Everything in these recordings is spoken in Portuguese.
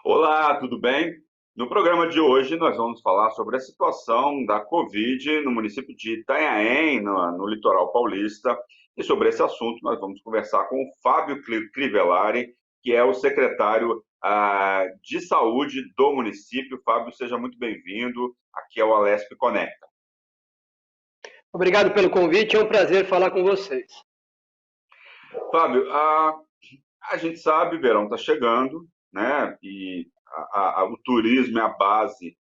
Olá, tudo bem? No programa de hoje nós vamos falar sobre a situação da Covid no município de Itanhaém, no litoral paulista. E sobre esse assunto nós vamos conversar com o Fábio Crivellari, que é o secretário de saúde do município. Fábio, seja muito bem-vindo. Aqui é o Alesp Conecta. Obrigado pelo convite, é um prazer falar com vocês. Fábio, a gente sabe, verão está chegando, né? E o turismo é a base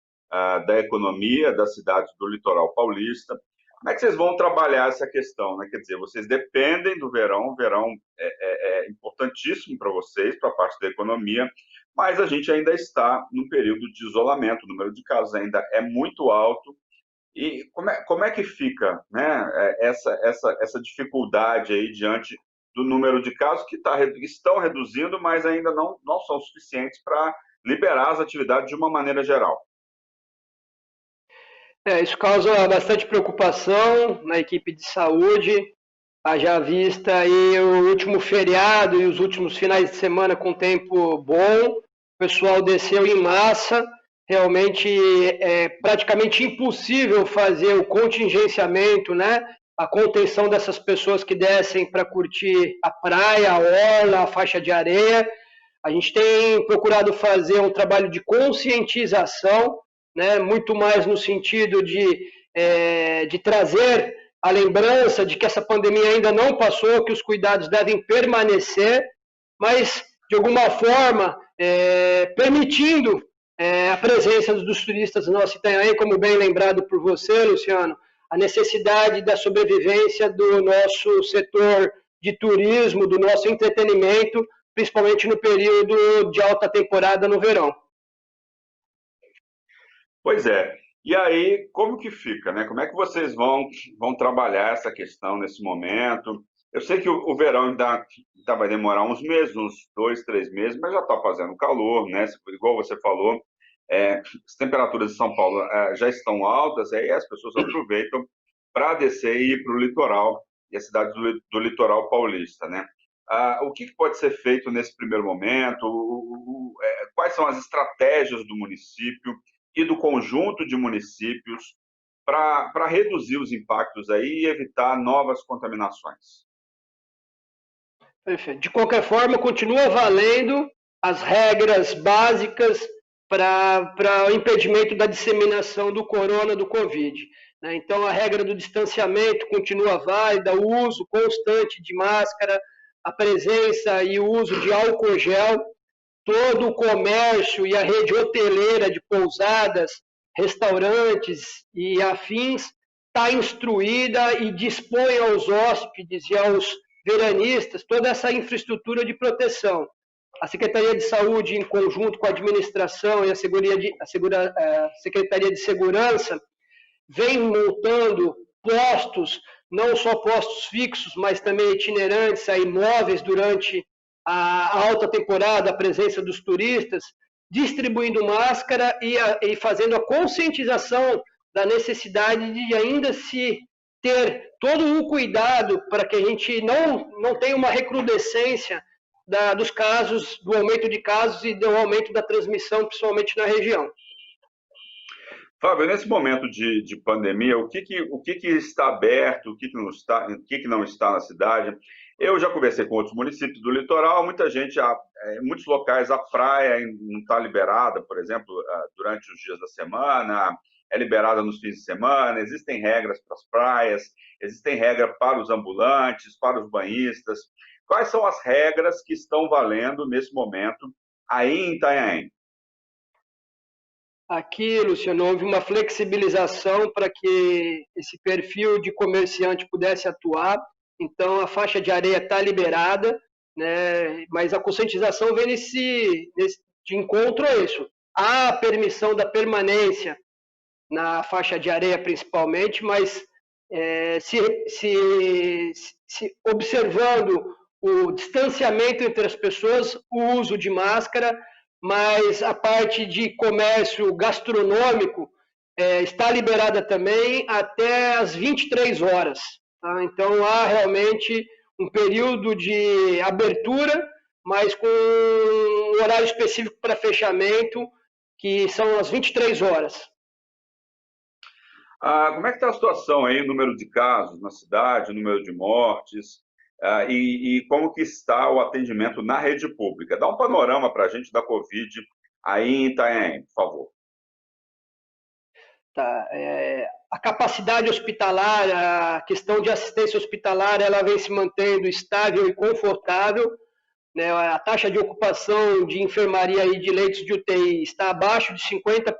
da economia das cidades do litoral paulista. Como é que vocês vão trabalhar essa questão, né? Quer dizer, vocês dependem do verão, o verão é importantíssimo para vocês, para a parte da economia, mas a gente ainda está num período de isolamento, o número de casos ainda é muito alto. E como é que fica, né, essa dificuldade aí diante do número de casos que estão reduzindo, mas ainda não são suficientes para liberar as atividades de uma maneira geral? Isso causa bastante preocupação na equipe de saúde, haja vista aí o último feriado e os últimos finais de semana com tempo bom, o pessoal desceu em massa, realmente é praticamente impossível fazer o contingenciamento, né? A contenção dessas pessoas que descem para curtir a praia, a orla, a faixa de areia. A gente tem procurado fazer um trabalho de conscientização, né, muito mais no sentido de trazer a lembrança de que essa pandemia ainda não passou, que os cuidados devem permanecer, mas, de alguma forma, permitindo a presença dos turistas no nosso Itanhaém, como bem lembrado por você, Luciano, a necessidade da sobrevivência do nosso setor de turismo, do nosso entretenimento, principalmente no período de alta temporada no verão. Pois é. E aí, como que fica, né? Como é que vocês vão trabalhar essa questão nesse momento? Eu sei que o verão ainda vai demorar uns meses, uns 2, 3 meses, mas já está fazendo calor, né? Igual você falou, as temperaturas de São Paulo já estão altas, aí as pessoas aproveitam para descer e ir para o litoral, e a cidade do litoral paulista, né? O que pode ser feito nesse primeiro momento? Quais são as estratégias do município e do conjunto de municípios para reduzir os impactos aí e evitar novas contaminações? Perfeito. De qualquer forma, continua valendo as regras básicas para o impedimento da disseminação do corona, do Covid. Então, a regra do distanciamento continua válida, o uso constante de máscara, a presença e o uso de álcool gel, todo o comércio e a rede hoteleira de pousadas, restaurantes e afins está instruída e dispõe aos hóspedes e aos veranistas toda essa infraestrutura de proteção. A Secretaria de Saúde, em conjunto com a administração e a Secretaria de Segurança, vem montando postos, não só postos fixos, mas também itinerantes, aí, móveis durante a alta temporada, a presença dos turistas, distribuindo máscara e fazendo a conscientização da necessidade de ainda se ter todo o cuidado para que a gente não tenha uma recrudescência dos casos, do aumento de casos e do aumento da transmissão, principalmente na região. Fábio, nesse momento de pandemia, o que está aberto, o que não está na cidade? Eu já conversei com outros municípios do litoral, muita gente, em muitos locais a praia não está liberada, por exemplo, durante os dias da semana, é liberada nos fins de semana, existem regras para as praias, existem regras para os ambulantes, para os banhistas. Quais são as regras que estão valendo nesse momento aí em Itanhaém? Aqui, Luciano, houve uma flexibilização para que esse perfil de comerciante pudesse atuar. Então, a faixa de areia está liberada, né? Mas a conscientização vem de encontro a isso. Há a permissão da permanência na faixa de areia, principalmente, mas se observando o distanciamento entre as pessoas, o uso de máscara, mas a parte de comércio gastronômico está liberada também até às 23 horas. Tá? Então, há realmente um período de abertura, mas com um horário específico para fechamento, que são as 23 horas. Como é que está a situação aí, o número de casos na cidade, o número de mortes, e como que está o atendimento na rede pública? Dá um panorama para a gente da Covid aí em Itanhaém, por favor. Tá, a capacidade hospitalar, a questão de assistência hospitalar, ela vem se mantendo estável e confortável, né? A taxa de ocupação de enfermaria e de leitos de UTI está abaixo de 50%.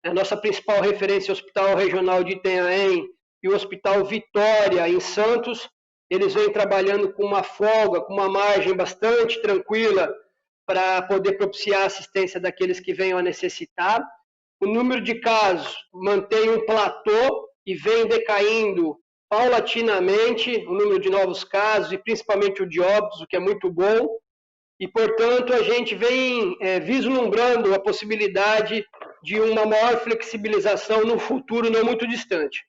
A nossa principal referência é o Hospital Regional de Itanhaém e o Hospital Vitória, em Santos. Eles vêm trabalhando com uma folga, com uma margem bastante tranquila para poder propiciar a assistência daqueles que venham a necessitar. O número de casos mantém um platô e vem decaindo paulatinamente, o número de novos casos e principalmente o de óbitos, o que é muito bom. E, portanto, a gente vem vislumbrando a possibilidade de uma maior flexibilização no futuro não muito distante.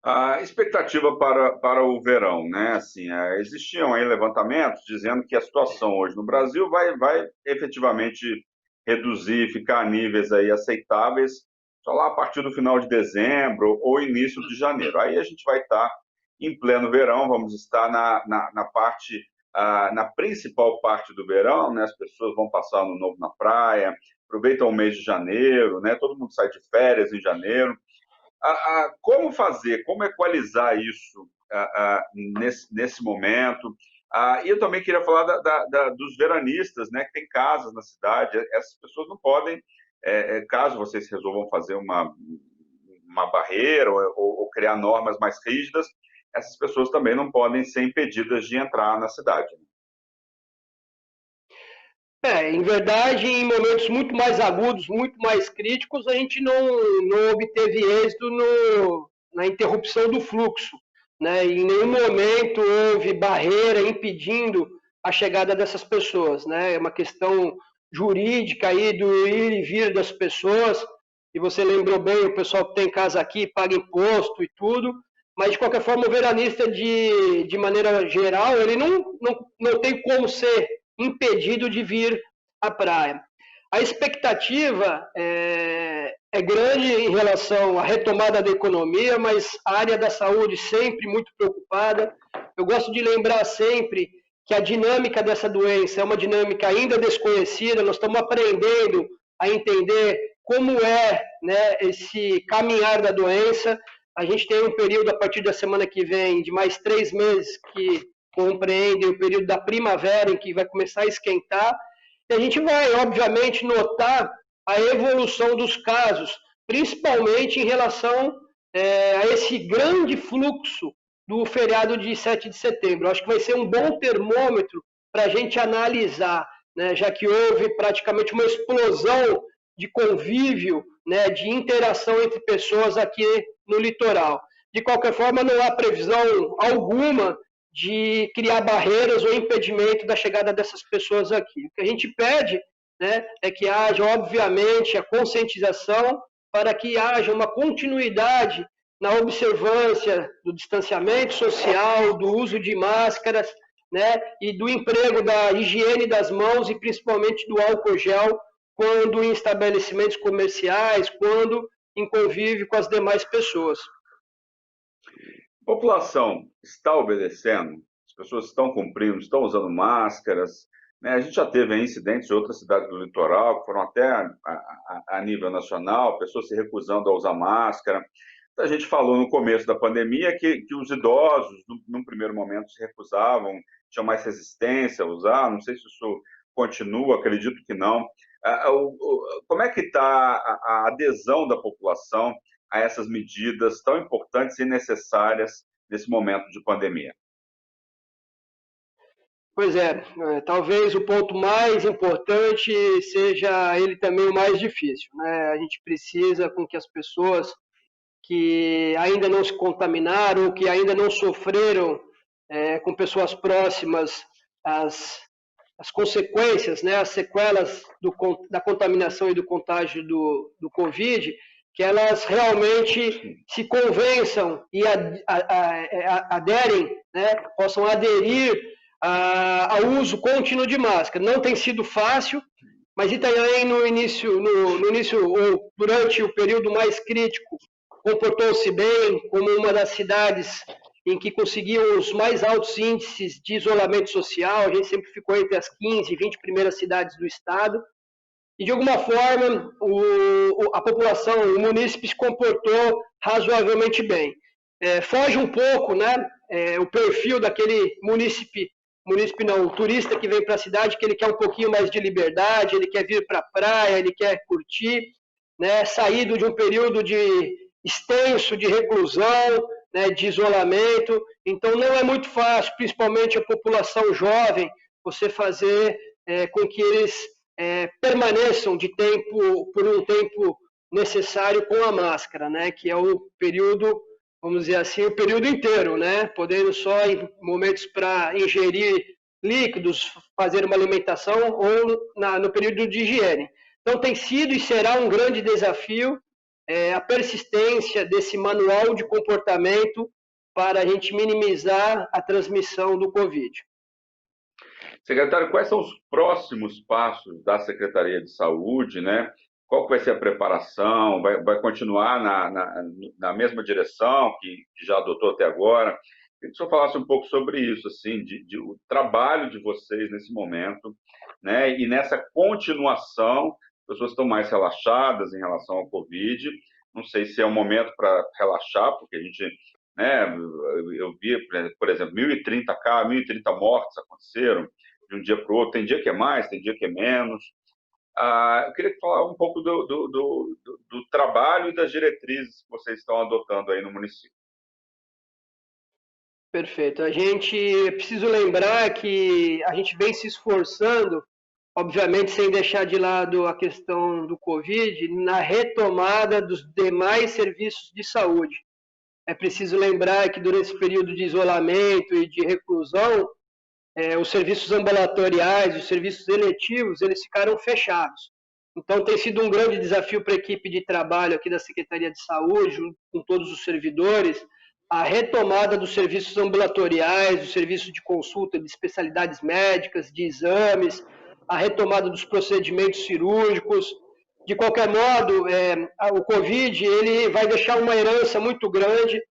A expectativa para o verão, né? Assim, existiam aí levantamentos dizendo que a situação hoje no Brasil vai efetivamente reduzir, ficar a níveis aí aceitáveis só lá a partir do final de dezembro ou início de janeiro. Aí a gente vai estar em pleno verão, vamos estar na principal parte do verão, né? As pessoas vão passar ano novo na praia, aproveitam o mês de janeiro, né? Todo mundo sai de férias em janeiro. Como fazer, como equalizar isso nesse momento? E eu também queria falar dos veranistas, né, que tem casas na cidade. Essas pessoas não podem, caso vocês resolvam fazer uma barreira ou criar normas mais rígidas, essas pessoas também não podem ser impedidas de entrar na cidade. Em verdade, em momentos muito mais agudos, muito mais críticos, a gente não obteve êxito na interrupção do fluxo, né? Em nenhum momento houve barreira impedindo a chegada dessas pessoas, né? É uma questão jurídica aí do ir e vir das pessoas, e você lembrou bem, o pessoal que tem casa aqui paga imposto e tudo, mas de qualquer forma o veranista, de maneira geral, ele não tem como ser impedido de vir à praia. A expectativa é grande em relação à retomada da economia, mas a área da saúde sempre muito preocupada. Eu gosto de lembrar sempre que a dinâmica dessa doença é uma dinâmica ainda desconhecida, nós estamos aprendendo a entender como né, esse caminhar da doença. A gente tem um período, a partir da semana que vem, de mais 3 meses, que compreendem o período da primavera, em que vai começar a esquentar, e a gente vai, obviamente, notar a evolução dos casos, principalmente em relação a esse grande fluxo do feriado de 7 de setembro. Acho que vai ser um bom termômetro para a gente analisar, né, já que houve praticamente uma explosão de convívio, né, de interação entre pessoas aqui no litoral. De qualquer forma, não há previsão alguma de criar barreiras ou impedimento da chegada dessas pessoas aqui. O que a gente pede, né, é que haja, obviamente, a conscientização para que haja uma continuidade na observância do distanciamento social, do uso de máscaras, né, e do emprego da higiene das mãos e principalmente do álcool gel quando em estabelecimentos comerciais, quando em convívio com as demais pessoas. A população está obedecendo? As pessoas estão cumprindo, estão usando máscaras? Né? A gente já teve incidentes em outras cidades do litoral, que foram até a nível nacional, pessoas se recusando a usar máscara. A gente falou no começo da pandemia que os idosos, num primeiro momento, se recusavam, tinham mais resistência a usar, não sei se isso continua, acredito que não. Como é que está a adesão da população a essas medidas tão importantes e necessárias nesse momento de pandemia? Pois talvez o ponto mais importante seja ele também o mais difícil, né? A gente precisa com que as pessoas que ainda não se contaminaram, que ainda não sofreram com pessoas próximas as consequências, né, as sequelas da contaminação e do contágio do Covid, que elas realmente se convençam e aderem, né, possam aderir ao uso contínuo de máscara. Não tem sido fácil, mas Itanhaém no início ou durante o período mais crítico comportou-se bem como uma das cidades em que conseguiu os mais altos índices de isolamento social. A gente sempre ficou entre as 15, 20 primeiras cidades do estado. E, de alguma forma, a população, o munícipe se comportou razoavelmente bem. Foge um pouco, né, o perfil daquele munícipe não, o turista que vem para a cidade, que ele quer um pouquinho mais de liberdade, ele quer vir para a praia, ele quer curtir, né, saído de um período extenso de reclusão, né, de isolamento. Então, não é muito fácil, principalmente a população jovem, você fazer com que eles permaneçam por um tempo necessário com a máscara, né, que é o período, vamos dizer assim, o período inteiro, né, podendo só em momentos para ingerir líquidos, fazer uma alimentação ou no período de higiene. Então tem sido e será um grande desafio a persistência desse manual de comportamento para a gente minimizar a transmissão do Covid. Secretário, quais são os próximos passos da Secretaria de Saúde, né? Qual vai ser a preparação? Vai continuar na mesma direção que já adotou até agora? Queria que o senhor falasse um pouco sobre isso, assim, o trabalho de vocês nesse momento, né? E nessa continuação, as pessoas estão mais relaxadas em relação ao Covid. Não sei se é um momento para relaxar, porque a gente, né? Eu vi, por exemplo, 1.030 mortes aconteceram de um dia para o outro. Tem dia que é mais, tem dia que é menos. Eu queria falar um pouco do trabalho e das diretrizes que vocês estão adotando aí no município. Perfeito. A gente precisa lembrar que a gente vem se esforçando, obviamente sem deixar de lado a questão do Covid, na retomada dos demais serviços de saúde. É preciso lembrar que durante esse período de isolamento e de reclusão, os serviços ambulatoriais, os serviços eletivos, eles ficaram fechados. Então, tem sido um grande desafio para a equipe de trabalho aqui da Secretaria de Saúde, com todos os servidores, a retomada dos serviços ambulatoriais, dos serviços de consulta de especialidades médicas, de exames, a retomada dos procedimentos cirúrgicos. De qualquer modo, o Covid ele vai deixar uma herança muito grande,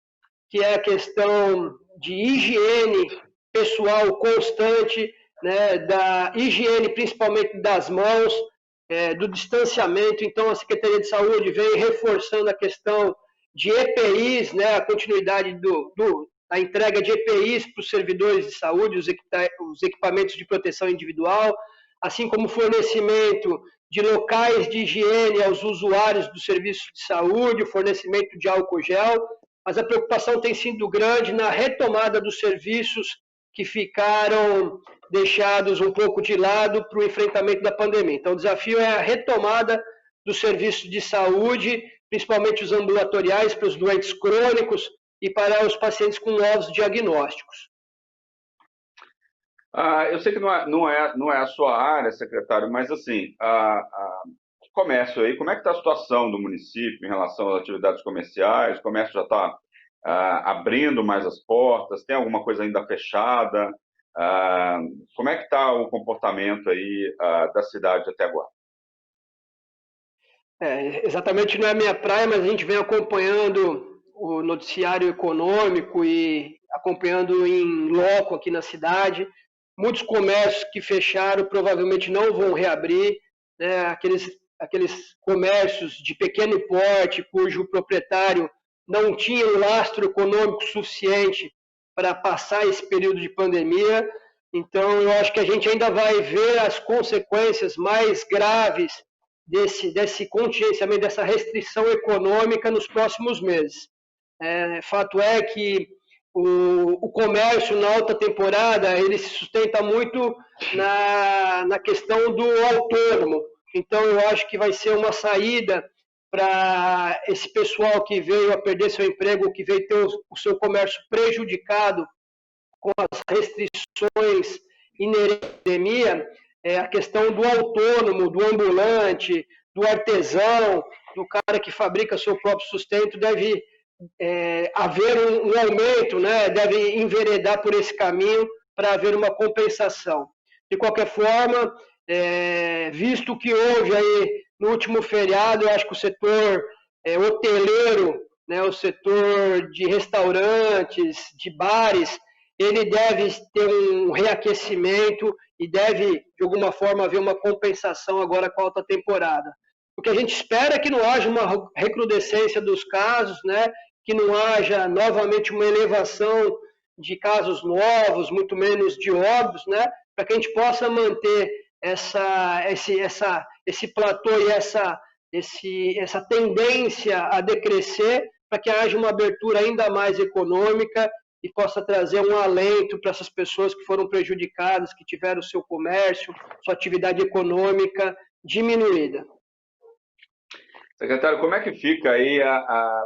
que é a questão de higiene pessoal constante, né, da higiene principalmente das mãos, do distanciamento. Então, a Secretaria de Saúde vem reforçando a questão de EPIs, né, a continuidade da entrega de EPIs para os servidores de saúde, os equipamentos de proteção individual, assim como fornecimento de locais de higiene aos usuários do serviço de saúde, o fornecimento de álcool gel, mas a preocupação tem sido grande na retomada dos serviços que ficaram deixados um pouco de lado para o enfrentamento da pandemia. Então, o desafio é a retomada dos serviços de saúde, principalmente os ambulatoriais, para os doentes crônicos e para os pacientes com novos diagnósticos. Eu sei que não é a sua área, secretário, mas assim, o comércio aí, como é que está a situação do município em relação às atividades comerciais? O comércio já está abrindo mais as portas? Tem alguma coisa ainda fechada? Como é que está o comportamento aí da cidade até agora? Exatamente não é a minha praia, mas a gente vem acompanhando o noticiário econômico e acompanhando em loco aqui na cidade. Muitos comércios que fecharam provavelmente não vão reabrir, né? Aqueles comércios de pequeno porte, cujo proprietário não tinha um lastro econômico suficiente para passar esse período de pandemia. Então, eu acho que a gente ainda vai ver as consequências mais graves desse contingenciamento, dessa restrição econômica nos próximos meses. Fato é que o comércio na alta temporada ele se sustenta muito na questão do autônomo. Então, eu acho que vai ser uma saída para esse pessoal que veio a perder seu emprego, que veio ter o seu comércio prejudicado com as restrições inerentes à pandemia, a questão do autônomo, do ambulante, do artesão, do cara que fabrica seu próprio sustento, deve haver um aumento, né? Deve enveredar por esse caminho para haver uma compensação. De qualquer forma, visto que houve aí no último feriado, eu acho que o setor hoteleiro, né, o setor de restaurantes, de bares, ele deve ter um reaquecimento e deve, de alguma forma, haver uma compensação agora com a alta temporada. O que a gente espera é que não haja uma recrudescência dos casos, né, que não haja novamente uma elevação de casos novos, muito menos de óbitos, né, para que a gente possa manter esse platô e essa tendência a decrescer, para que haja uma abertura ainda mais econômica e possa trazer um alento para essas pessoas que foram prejudicadas, que tiveram o seu comércio, sua atividade econômica diminuída. Secretário, como é que fica aí,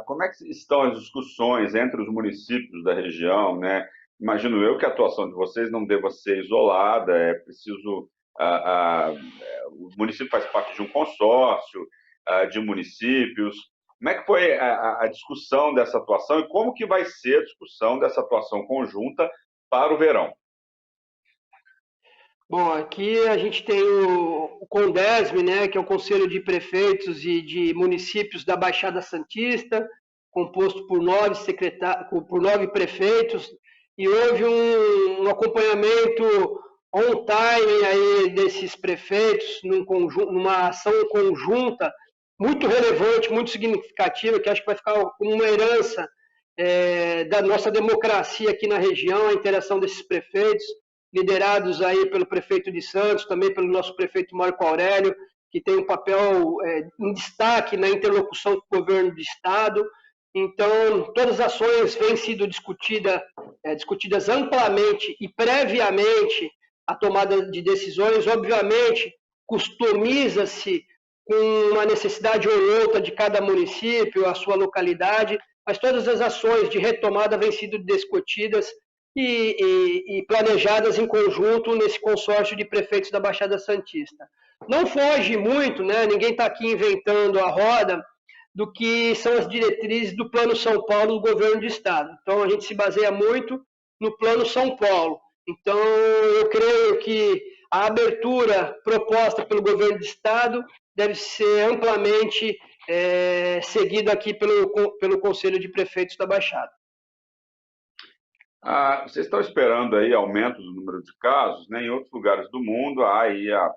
como é que estão as discussões entre os municípios da região, né? Imagino eu que a atuação de vocês não deva ser isolada, é preciso... o município faz parte de um consórcio de municípios. Como é que foi a discussão dessa atuação e como que vai ser a discussão dessa atuação conjunta para o verão? Bom, aqui a gente tem o CONDESM, né, que é o Conselho de Prefeitos e de Municípios da Baixada Santista, composto por 9 prefeitos, e houve um acompanhamento on-time aí desses prefeitos, numa ação conjunta muito relevante, muito significativa, que acho que vai ficar como uma herança da nossa democracia aqui na região, a interação desses prefeitos, liderados aí pelo prefeito de Santos, também pelo nosso prefeito Marco Aurélio, que tem um papel em destaque na interlocução com o governo do Estado. Então, todas as ações vêm sido discutidas amplamente e previamente à tomada de decisões. Obviamente, customiza-se com uma necessidade ou outra de cada município, a sua localidade, mas todas as ações de retomada vêm sido discutidas e planejadas em conjunto nesse consórcio de prefeitos da Baixada Santista. Não foge muito, né? Ninguém está aqui inventando a roda do que são as diretrizes do Plano São Paulo do governo do Estado. Então, a gente se baseia muito no Plano São Paulo. Então, eu creio que a abertura proposta pelo governo do Estado deve ser amplamente seguida aqui pelo Conselho de Prefeitos da Baixada. Vocês estão esperando aí aumento do número de casos, né? Em outros lugares do mundo há aí a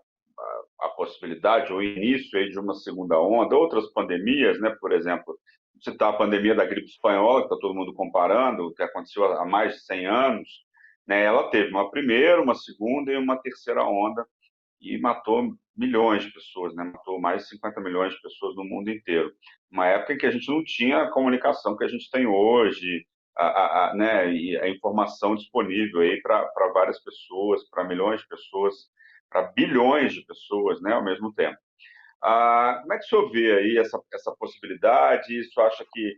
possibilidade ou início aí de uma segunda onda, outras pandemias, né? Por exemplo, citar a pandemia da gripe espanhola, que está todo mundo comparando, que aconteceu há mais de 100 anos, né? Ela teve uma primeira, uma segunda e uma terceira onda e matou milhões de pessoas, né? Matou mais de 50 milhões de pessoas no mundo inteiro. Uma época em que a gente não tinha a comunicação que a gente tem hoje, né, e a informação disponível aí para várias pessoas, para milhões de pessoas, para bilhões de pessoas, né, ao mesmo tempo. Como é que o senhor vê aí essa possibilidade? Isso acha que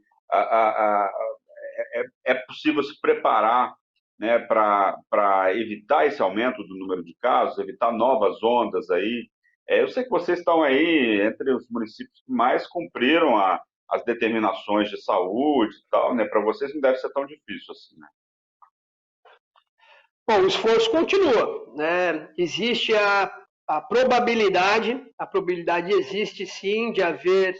é possível se preparar, né, para evitar esse aumento do número de casos, evitar novas ondas aí? Eu sei que vocês estão aí entre os municípios que mais cumpriram as determinações de saúde e tal, né? Para vocês não deve ser tão difícil assim, né? Bom, o esforço continua, né? Existe a probabilidade existe sim de haver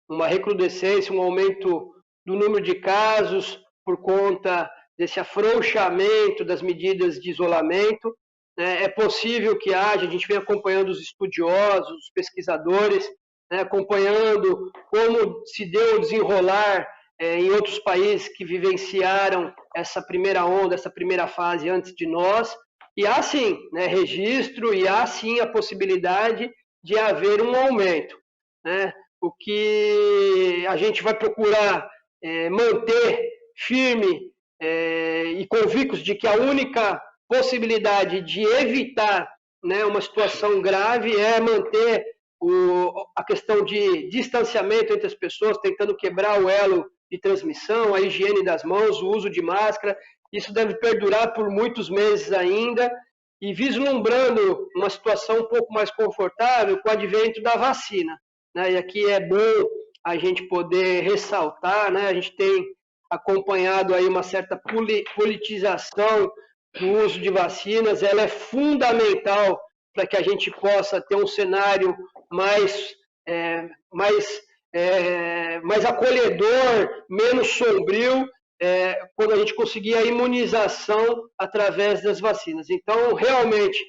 uma recrudescência, um aumento do número de casos por conta desse afrouxamento das medidas de isolamento. É possível que haja, a gente vem acompanhando os estudiosos, os pesquisadores, né, acompanhando como se deu o desenrolar em outros países que vivenciaram essa primeira onda, essa primeira fase antes de nós. E há sim, né, registro e há sim a possibilidade de haver um aumento, né? O que a gente vai procurar manter firme e convictos de que a única possibilidade de evitar, né, uma situação grave é manter a questão de distanciamento entre as pessoas, tentando quebrar o elo de transmissão, a higiene das mãos, o uso de máscara. Isso deve perdurar por muitos meses ainda, e vislumbrando uma situação um pouco mais confortável com o advento da vacina, né? E aqui é bom a gente poder ressaltar, né? A gente tem acompanhado aí uma certa politização do uso de vacinas, ela é fundamental para que a gente possa ter um cenário mais acolhedor, menos sombrio, quando a gente conseguir a imunização através das vacinas. Então, realmente,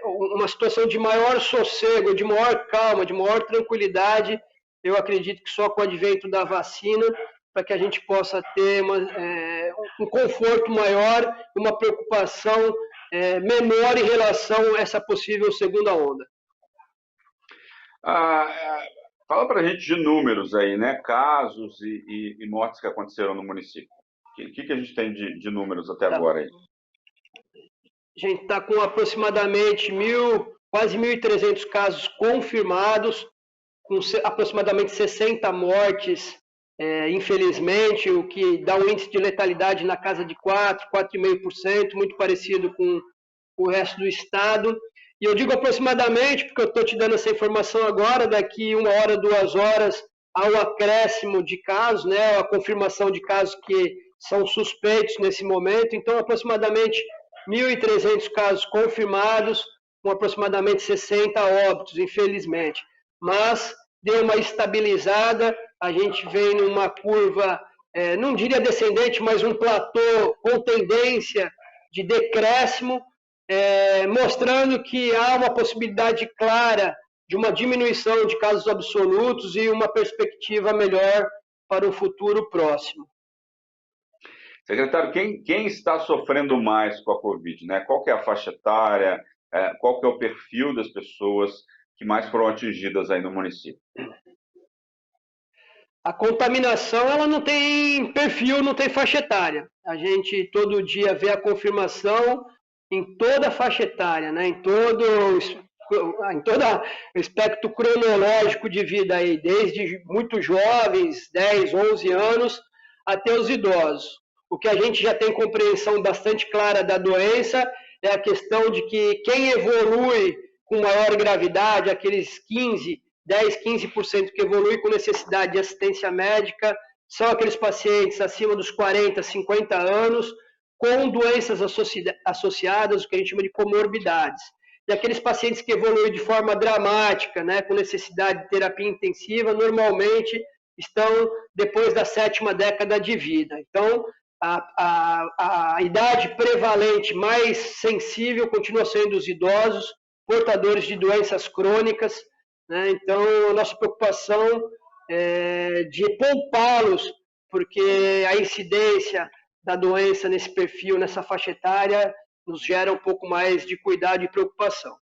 uma situação de maior sossego, de maior calma, de maior tranquilidade, eu acredito que só com o advento da vacina, para que a gente possa ter um conforto maior, uma preocupação menor em relação a essa possível segunda onda. Fala para a gente de números aí, né? Casos e mortes que aconteceram no município. O que a gente tem de números até agora aí? A gente está com aproximadamente quase 1.300 casos confirmados, com aproximadamente 60 mortes, infelizmente, o que dá um índice de letalidade na casa de 4,5%, muito parecido com o resto do estado. E eu digo aproximadamente, porque eu estou te dando essa informação agora, daqui 1 hora, 2 horas, há um acréscimo de casos, né, a confirmação de casos que são suspeitos nesse momento. Então, aproximadamente 1.300 casos confirmados, com aproximadamente 60 óbitos, infelizmente. Mas deu uma estabilizada, a gente vem numa curva, não diria descendente, mas um platô com tendência de decréscimo, mostrando que há uma possibilidade clara de uma diminuição de casos absolutos e uma perspectiva melhor para o futuro próximo. Secretário, quem está sofrendo mais com a Covid, né? Qual que é a faixa etária, qual que é o perfil das pessoas que mais foram atingidas aí no município? A contaminação, ela não tem perfil, não tem faixa etária. A gente todo dia vê a confirmação em toda a faixa etária, né? em todo o espectro cronológico de vida, aí, desde muito jovens, 10, 11 anos, até os idosos. O que a gente já tem compreensão bastante clara da doença é a questão de que quem evolui com maior gravidade, aqueles 10-15% que evolui com necessidade de assistência médica, são aqueles pacientes acima dos 40, 50 anos, com doenças associadas, o que a gente chama de comorbidades. E aqueles pacientes que evoluem de forma dramática, né, com necessidade de terapia intensiva, normalmente estão depois da 7ª década de vida. Então, a idade prevalente mais sensível continua sendo os idosos, portadores de doenças crônicas, né? Então, a nossa preocupação é de poupá-los, porque a incidência da doença nesse perfil, nessa faixa etária, nos gera um pouco mais de cuidado e preocupação.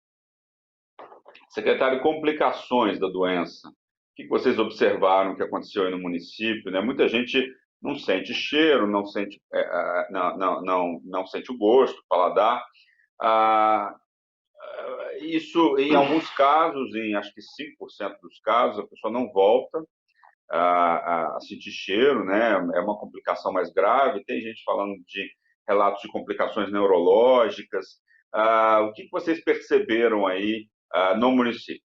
Secretário, complicações da doença. O que vocês observaram que aconteceu aí no município, né? Muita gente não sente cheiro, não sente o gosto, o paladar. Isso, em alguns casos, em acho que 5% dos casos, a pessoa não volta a sentir cheiro, né? É uma complicação mais grave. Tem gente falando de relatos de complicações neurológicas. O que vocês perceberam aí no município?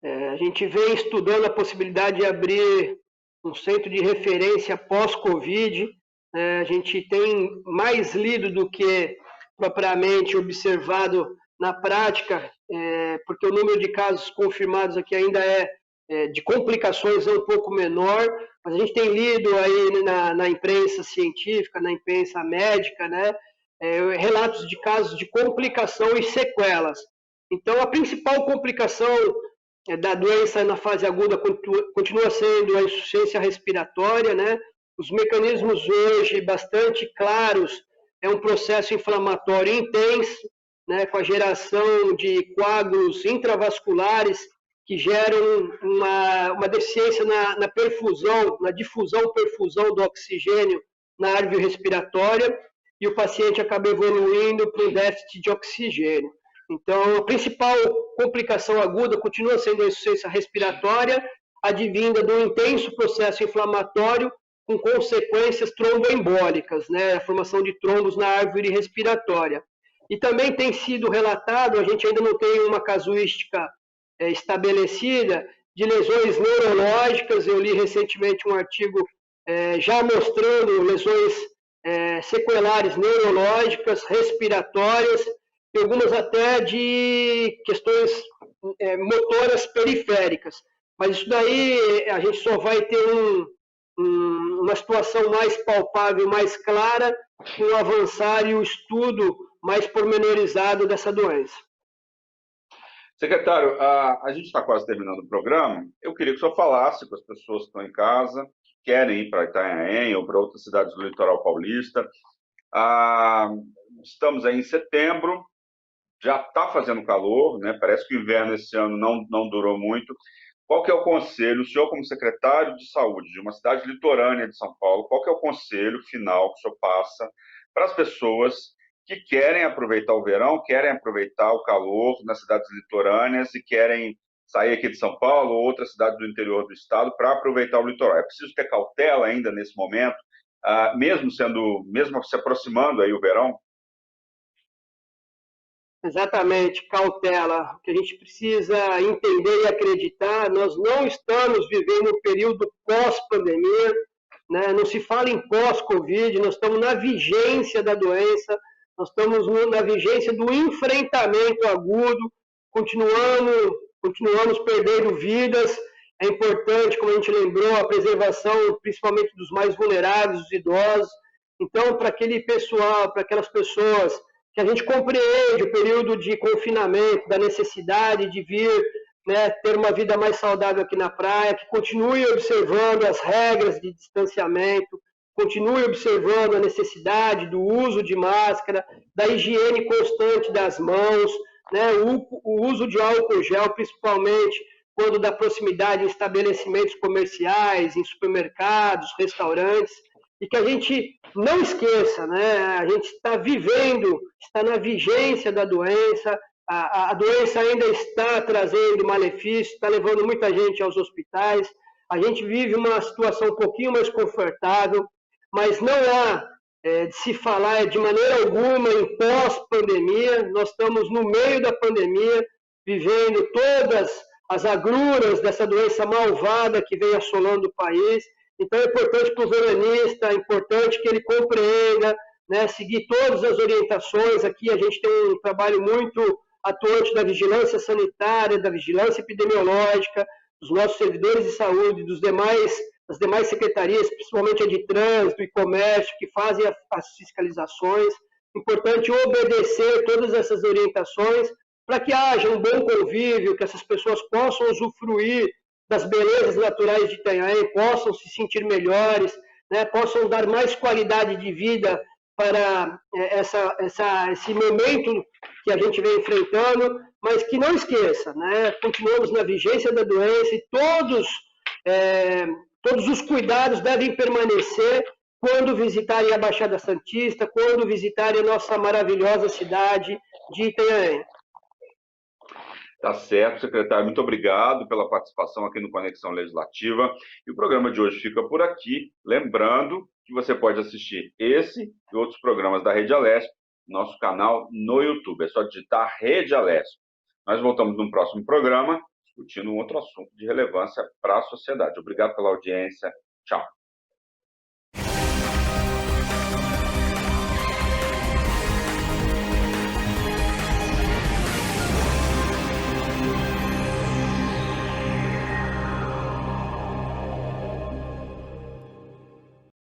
A gente vem estudando a possibilidade de abrir um centro de referência pós-Covid. A gente tem mais lido do que propriamente observado na prática, porque o número de casos confirmados aqui ainda de complicações é um pouco menor, mas a gente tem lido aí na imprensa científica, na imprensa médica, né, relatos de casos de complicação e sequelas. Então, a principal complicação da doença na fase aguda continua sendo a insuficiência respiratória, né? Os mecanismos hoje bastante claros, é um processo inflamatório intenso, né, com a geração de coágulos intravasculares que geram uma deficiência na perfusão, na difusão-perfusão do oxigênio na árvore respiratória, e o paciente acaba evoluindo para um déficit de oxigênio. Então, a principal complicação aguda continua sendo a insuficiência respiratória, advinda do intenso processo inflamatório com consequências tromboembólicas, né, a formação de trombos na árvore respiratória. E também tem sido relatado, a gente ainda não tem uma casuística estabelecida, de lesões neurológicas. Eu li recentemente um artigo já mostrando lesões sequelares neurológicas, respiratórias, e algumas até de questões motoras periféricas. Mas isso daí a gente só vai ter uma situação mais palpável, mais clara, com o avançar e o estudo mais pormenorizado dessa doença. Secretário, a gente está quase terminando o programa. Eu queria que o senhor falasse com as pessoas que estão em casa, que querem ir para Itanhaém ou para outras cidades do litoral paulista. Estamos aí em setembro, já está fazendo calor, né? Parece que o inverno esse ano não durou muito. Qual que é o conselho, o senhor como secretário de saúde de uma cidade litorânea de São Paulo, qual que é o conselho final que o senhor passa para as pessoas que querem aproveitar o verão, querem aproveitar o calor nas cidades litorâneas e querem sair aqui de São Paulo ou outras cidades do interior do estado para aproveitar o litoral? É preciso ter cautela ainda nesse momento, mesmo se aproximando aí o verão? Exatamente, cautela. O que a gente precisa entender e acreditar, nós não estamos vivendo um período pós-pandemia, né? Não se fala em pós-Covid, nós estamos na vigência da doença, nós estamos na vigência do enfrentamento agudo, continuamos perdendo vidas. É importante, como a gente lembrou, a preservação principalmente dos mais vulneráveis, dos idosos. Então, para aquele pessoal, para aquelas pessoas que a gente compreende o período de confinamento, da necessidade de vir, né, ter uma vida mais saudável aqui na praia, que continue observando as regras de distanciamento, continue observando a necessidade do uso de máscara, da higiene constante das mãos, né, o uso de álcool gel, principalmente quando da proximidade em estabelecimentos comerciais, em supermercados, restaurantes, e que a gente não esqueça, né? A gente está vivendo, está na vigência da doença, a doença ainda está trazendo malefícios, está levando muita gente aos hospitais, a gente vive uma situação um pouquinho mais confortável, mas não há de se falar de maneira alguma em pós-pandemia. Nós estamos no meio da pandemia, vivendo todas as agruras dessa doença malvada que vem assolando o país. Então é importante para o veranista, é importante que ele compreenda, né, seguir todas as orientações. Aqui a gente tem um trabalho muito atuante da vigilância sanitária, da vigilância epidemiológica, dos nossos servidores de saúde, das demais secretarias, principalmente a de trânsito e comércio, que fazem as fiscalizações. Importante obedecer todas essas orientações para que haja um bom convívio, que essas pessoas possam usufruir das belezas naturais de Itanhaém, possam se sentir melhores, né, possam dar mais qualidade de vida para esse momento que a gente vem enfrentando, mas que não esqueça, né, continuamos na vigência da doença e todos os cuidados devem permanecer quando visitarem a Baixada Santista, quando visitarem a nossa maravilhosa cidade de Itanhaém. Tá certo, secretário. Muito obrigado pela participação aqui no Conexão Legislativa. E o programa de hoje fica por aqui. Lembrando que você pode assistir esse e outros programas da Rede Alesp no nosso canal no YouTube. É só digitar Rede Alesp. Nós voltamos no próximo programa discutindo um outro assunto de relevância para a sociedade. Obrigado pela audiência. Tchau.